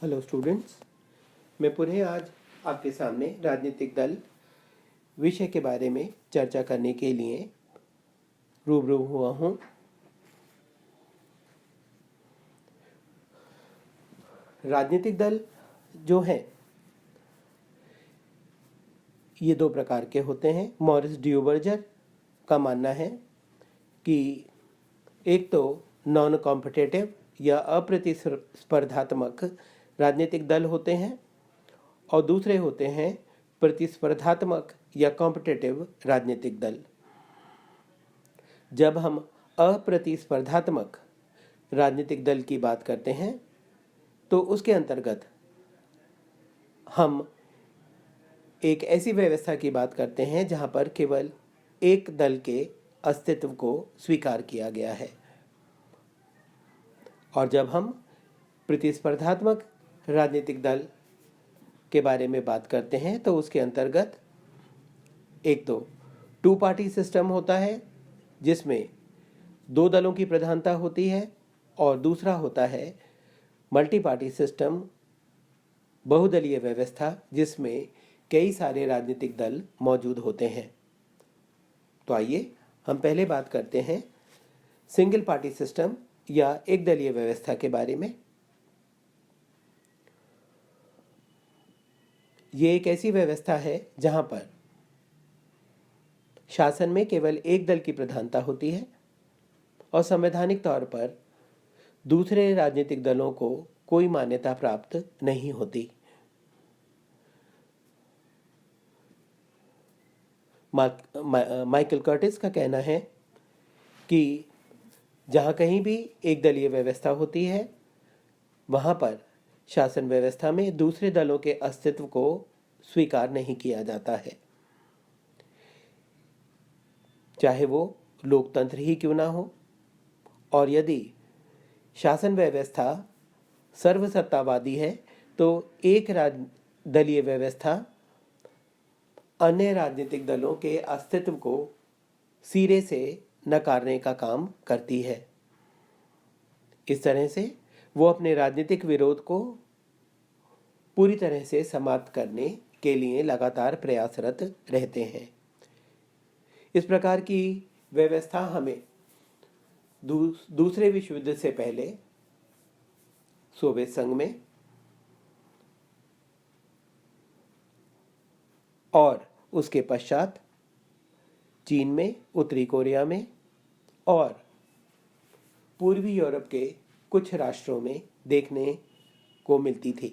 Hello students, मैं पुनः आज आपके सामने राजनीतिक दल विषय के बारे में चर्चा करने के लिए रूबरू हुआ हूँ। राजनीतिक दल जो हैं ये दो प्रकार के होते हैं। मॉरिस ड्यूबर्जर का मानना है कि एक तो नॉन कॉम्पिटिटिव या अप्रतिस्पर्धात्मक राजनीतिक दल होते हैं और दूसरे होते हैं प्रतिस्पर्धात्मक या कॉम्पिटिटिव राजनीतिक दल। जब हम अप्रतिस्पर्धात्मक राजनीतिक दल की बात करते हैं तो उसके अंतर्गत हम एक ऐसी व्यवस्था की बात करते हैं जहां पर केवल एक दल के अस्तित्व को स्वीकार किया गया है। और जब हम प्रतिस्पर्धात्मक राजनीतिक दल के बारे में बात करते हैं तो उसके अंतर्गत एक तो टू पार्टी सिस्टम होता है जिसमें दो दलों की प्रधानता होती है, और दूसरा होता है मल्टी पार्टी सिस्टम, बहुदलीय व्यवस्था जिसमें कई सारे राजनीतिक दल मौजूद होते हैं। तो आइए हम पहले बात करते हैं सिंगल पार्टी सिस्टम या एक दलीय व्यवस्था के बारे में। ये एक ऐसी व्यवस्था है जहां पर शासन में केवल एक दल की प्रधानता होती है और संवैधानिक तौर पर दूसरे राजनीतिक दलों को कोई मान्यता प्राप्त नहीं होती। माइकल कर्टिस का कहना है कि जहां कहीं भी एक दलीय व्यवस्था होती है वहां पर शासन व्यवस्था में दूसरे दलों के अस्तित्व को स्वीकार नहीं किया जाता है, चाहे वो लोकतंत्र ही क्यों ना हो। और यदि शासन व्यवस्था सर्वसत्तावादी है तो एक दलीय व्यवस्था अन्य राजनीतिक दलों के अस्तित्व को सिरे से नकारने का काम करती है। इस तरह से वो अपने राजनीतिक विरोध को पूरी तरह से समाप्त करने के लिए लगातार प्रयासरत रहते हैं। इस प्रकार की व्यवस्था हमें दूसरे विश्व युद्ध से पहले सोवियत संघ में और उसके पश्चात चीन में, उत्तरी कोरिया में और पूर्वी यूरोप के कुछ राष्ट्रों में देखने को मिलती थी।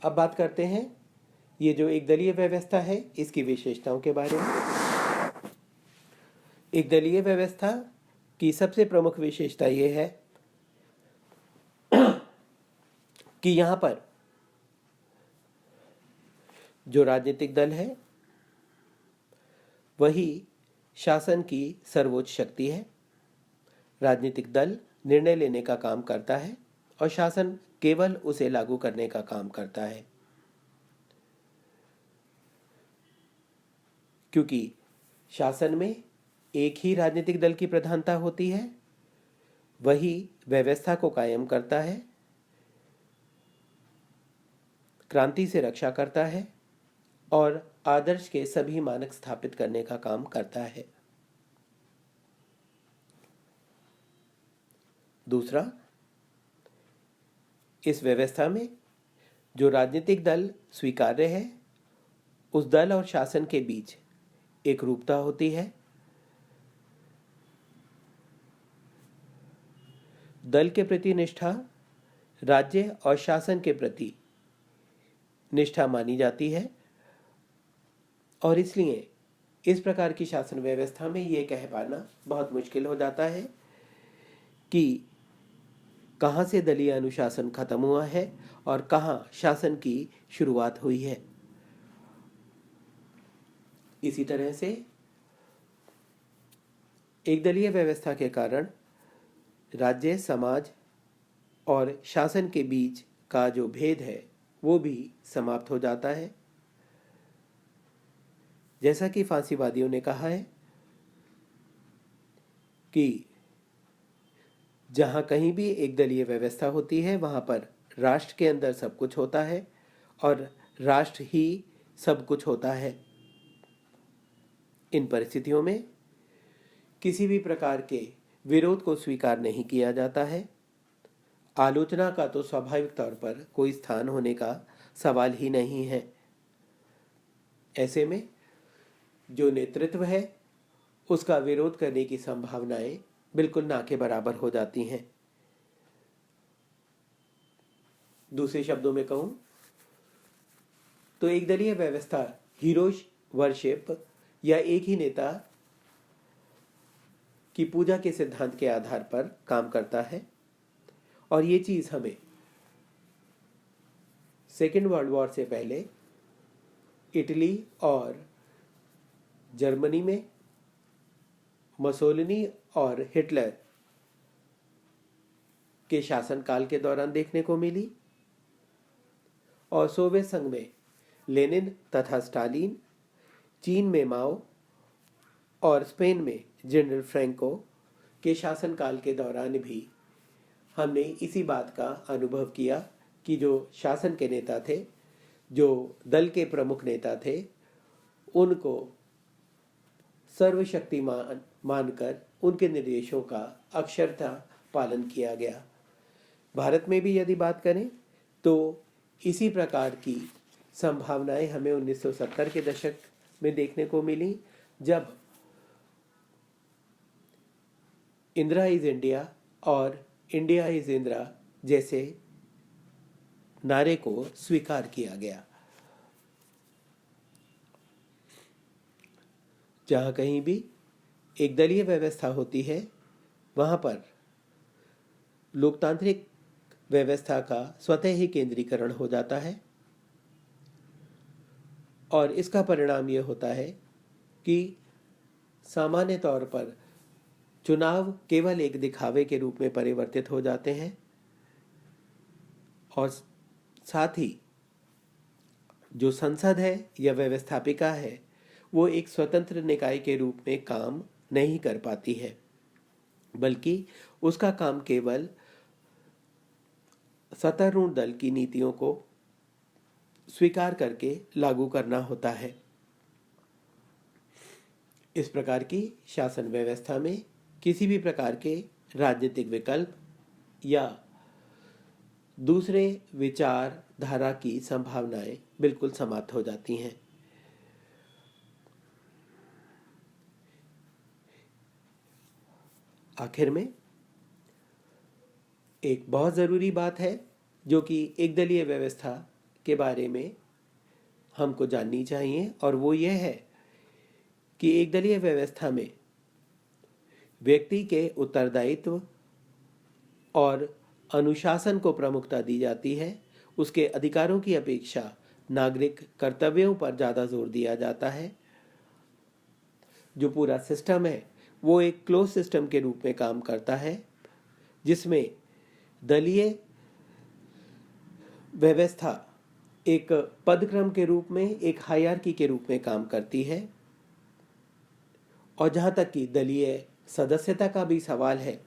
अब बात करते हैं ये जो एक दलीय व्यवस्था है इसकी विशेषताओं के बारे में। एक दलीय व्यवस्था की सबसे प्रमुख विशेषता ये है कि यहाँ पर जो राजनीतिक दल है वही शासन की सर्वोच्च शक्ति है। राजनीतिक दल निर्णय लेने का काम करता है और शासन केवल उसे लागू करने का काम करता है। क्योंकि शासन में एक ही राजनीतिक दल की प्रधानता होती है, वही व्यवस्था को कायम करता है, क्रांति से रक्षा करता है और आदर्श के सभी मानक स्थापित करने का काम करता है। दूसरा, इस व्यवस्था में जो राजनीतिक दल स्वीकार्य है उस दल और शासन के बीच एकरूपता होती है। दल के प्रति निष्ठा राज्य और शासन के प्रति निष्ठा मानी जाती है और इसलिए इस प्रकार की शासन व्यवस्था में ये कह पाना बहुत मुश्किल हो जाता है कि कहाँ से दलीय अनुशासन खत्म हुआ है और कहाँ शासन की शुरुआत हुई है। इसी तरह से एक दलीय व्यवस्था के कारण राज्य, समाज और शासन के बीच का जो भेद है वो भी समाप्त हो जाता है। जैसा कि फांसीवादियों ने कहा है कि जहाँ कहीं भी एक दलीय व्यवस्था होती है वहाँ पर राष्ट्र के अंदर सब कुछ होता है और राष्ट्र ही सब कुछ होता है। इन परिस्थितियों में किसी भी प्रकार के विरोध को स्वीकार नहीं किया जाता है। आलोचना का तो स्वाभाविक तौर पर कोई स्थान होने का सवाल ही नहीं है। ऐसे में जो नेतृत्व है उसका विरोध करने की संभावनाएं बिल्कुल ना के बराबर हो जाती हैं। दूसरे शब्दों में कहूं तो एक दलीय व्यवस्था हीरो वर्शिप या एक ही नेता की पूजा के सिद्धांत के आधार पर काम करता है और ये चीज हमें सेकेंड वर्ल्ड वॉर से पहले इटली और जर्मनी में मसोलिनी और हिटलर के शासनकाल के दौरान देखने को मिली और सोवियत संघ में लेनिन तथा स्टालिन, चीन में माओ और स्पेन में जनरल फ्रैंको के शासनकाल के दौरान भी हमने इसी बात का अनुभव किया कि जो शासन के नेता थे, जो दल के प्रमुख नेता थे, उनको सर्वशक्तिमान मानकर उनके निर्देशों का अक्षरशः पालन किया गया। भारत में भी यदि बात करें तो इसी प्रकार की संभावनाएं हमें 1970 के दशक में देखने को मिली, जब इंदिरा इज इंडिया और इंडिया इज इंदिरा जैसे नारे को स्वीकार किया गया। जहाँ कहीं भी एक दलीय व्यवस्था होती है वहाँ पर लोकतांत्रिक व्यवस्था का स्वतः ही केंद्रीकरण हो जाता है और इसका परिणाम ये होता है कि सामान्य तौर पर चुनाव केवल एक दिखावे के रूप में परिवर्तित हो जाते हैं और साथ ही जो संसद है या व्यवस्थापिका है वो एक स्वतंत्र निकाय के रूप में काम नहीं कर पाती है, बल्कि उसका काम केवल सत्तारूढ़ दल की नीतियों को स्वीकार करके लागू करना होता है। इस प्रकार की शासन व्यवस्था में किसी भी प्रकार के राजनीतिक विकल्प या दूसरे विचारधारा की संभावनाएं बिल्कुल समाप्त हो जाती हैं। आखिर में एक बहुत ज़रूरी बात है जो कि एक दलीय व्यवस्था के बारे में हमको जाननी चाहिए, और वो ये है कि एक दलीय व्यवस्था में व्यक्ति के उत्तरदायित्व और अनुशासन को प्रमुखता दी जाती है। उसके अधिकारों की अपेक्षा नागरिक कर्तव्यों पर ज़्यादा जोर दिया जाता है। जो पूरा सिस्टम है वो एक क्लोज सिस्टम के रूप में काम करता है, जिसमें दलीय व्यवस्था एक पदक्रम के रूप में, एक हायरार्की के रूप में काम करती है। और जहाँ तक कि दलीय सदस्यता का भी सवाल है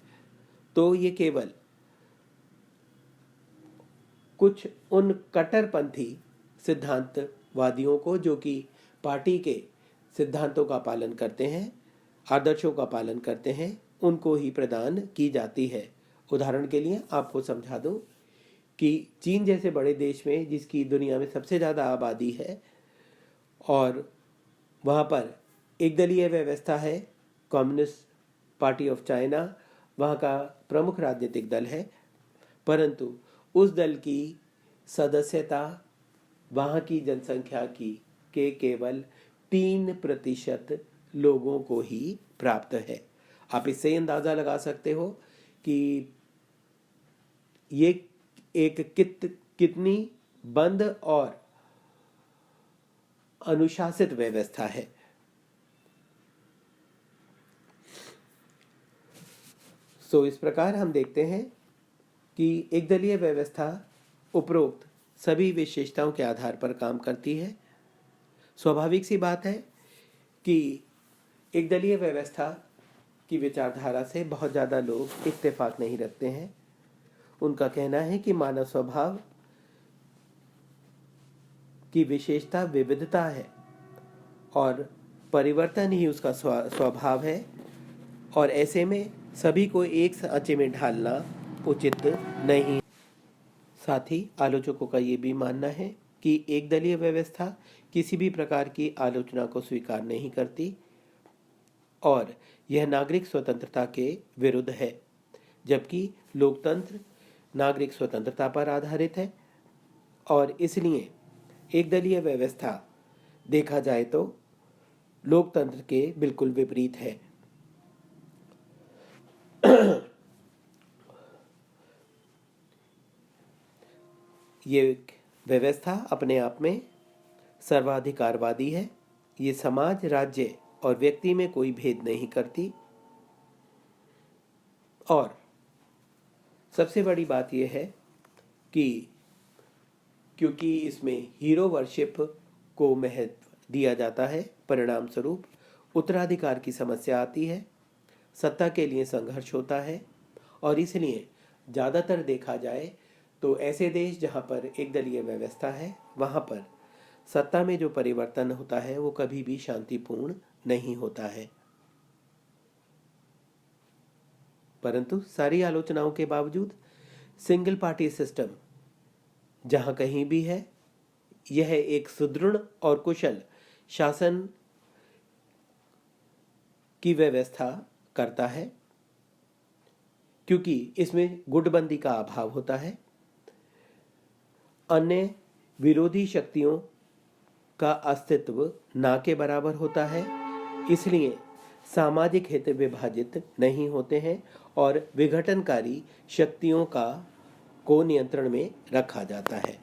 तो ये केवल कुछ उन कट्टरपंथी सिद्धांतवादियों को, जो कि पार्टी के सिद्धांतों का पालन करते हैं, आदर्शों का पालन करते हैं, उनको ही प्रदान की जाती है। उदाहरण के लिए आपको समझा दूं कि चीन जैसे बड़े देश में, जिसकी दुनिया में सबसे ज़्यादा आबादी है और वहाँ पर एक दलीय व्यवस्था है, कम्युनिस्ट पार्टी ऑफ चाइना वहाँ का प्रमुख राजनीतिक दल है, परंतु उस दल की सदस्यता वहाँ की जनसंख्या की के केवल 3% लोगों को ही प्राप्त है। आप इससे अंदाज़ा लगा सकते हो कि ये एक कितनी बंद और अनुशासित व्यवस्था है। सो इस प्रकार हम देखते हैं कि एक दलीय व्यवस्था उपरोक्त सभी विशेषताओं के आधार पर काम करती है। स्वाभाविक सी बात है कि एक दलीय व्यवस्था की विचारधारा से बहुत ज़्यादा लोग इत्तेफाक नहीं रखते हैं। उनका कहना है कि मानव स्वभाव की विशेषता विविधता है और परिवर्तन ही उसका स्वभाव है, और ऐसे में सभी को एक सांचे में ढालना उचित नहीं। साथ ही आलोचकों का ये भी मानना है कि एक दलीय व्यवस्था किसी भी प्रकार की आलोचना को स्वीकार नहीं करती और यह नागरिक स्वतंत्रता के विरुद्ध है, जबकि लोकतंत्र नागरिक स्वतंत्रता पर आधारित है और इसलिए एक दलीय व्यवस्था देखा जाए तो लोकतंत्र के बिल्कुल विपरीत है। ये व्यवस्था अपने आप में सर्वाधिकारवादी है। ये समाज, राज्य और व्यक्ति में कोई भेद नहीं करती और सबसे बड़ी बात यह है कि क्योंकि इसमें हीरो वर्शिप को महत्व दिया जाता है, परिणाम स्वरूप उत्तराधिकार की समस्या आती है, सत्ता के लिए संघर्ष होता है और इसलिए ज़्यादातर देखा जाए तो ऐसे देश जहाँ पर एक दलीय व्यवस्था है वहाँ पर सत्ता में जो परिवर्तन होता है वो कभी भी शांतिपूर्ण नहीं होता है। परंतु सारी आलोचनाओं के बावजूद सिंगल पार्टी सिस्टम जहाँ कहीं भी है, यह एक सुदृढ़ और कुशल शासन की व्यवस्था करता है, क्योंकि इसमें गुटबंदी का अभाव होता है, अन्य विरोधी शक्तियों का अस्तित्व ना के बराबर होता है, इसलिए सामाजिक हित विभाजित नहीं होते हैं और विघटनकारी शक्तियों को नियंत्रण में रखा जाता है।